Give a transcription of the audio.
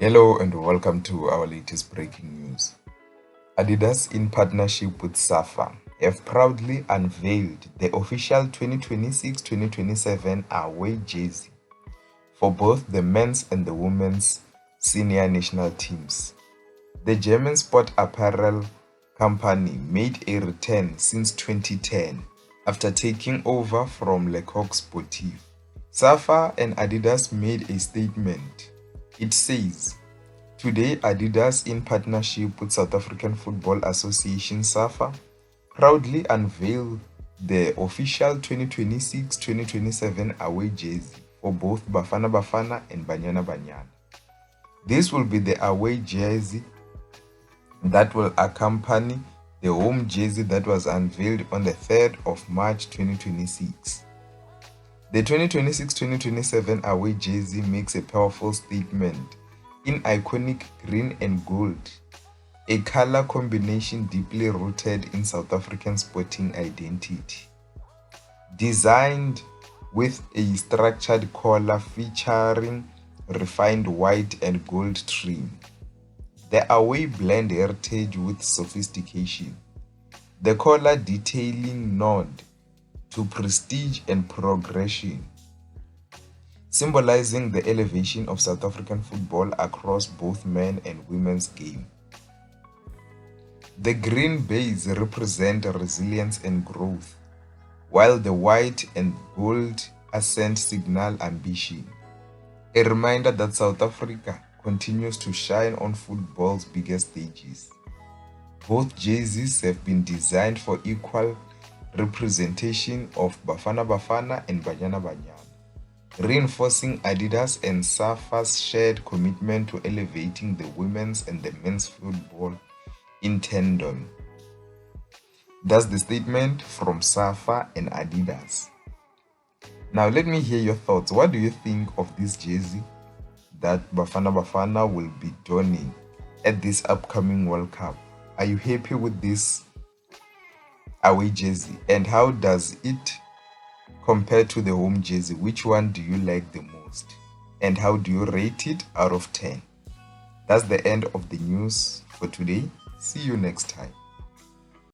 Hello and welcome to our latest breaking news. Adidas, in partnership with SAFA, have proudly unveiled the official 2026-2027 away jersey for both the men's and the women's senior national teams. The German sport apparel company made a return since 2010 after taking over from Le Coq Sportif. SAFA and Adidas made a statement. It says, "Today, Adidas, in partnership with South African Football Association SAFA, proudly unveiled the official 2026-2027 away jersey for both Bafana Bafana and Banyana Banyana. This will be the away jersey that will accompany the home jersey that was unveiled on the 3rd of March 2026. The 2026-2027 away jersey makes a powerful statement in iconic green and gold, a color combination deeply rooted in South African sporting identity. Designed with a structured collar featuring refined white and gold trim, the away blend heritage with sophistication. The collar detailing nod to prestige and progression, symbolizing the elevation of South African football across both men and women's game. The green base represent resilience and growth, while the white and gold accent signal ambition, a reminder that South Africa continues to shine on football's biggest stages. Both jerseys have been designed for equal representation of Bafana Bafana and Banyana Banyana, reinforcing Adidas and SAFA's shared commitment to elevating the women's and the men's football in tandem. That's the statement from SAFA and Adidas. Now let me hear your thoughts. What do you think of this jersey that Bafana Bafana will be donning at this upcoming World Cup? Are you happy with this away jersey, and how does it compare to the home jersey? Which one do you like the most, and how do you rate it out of 10? That's the end of the news for today. See you next time.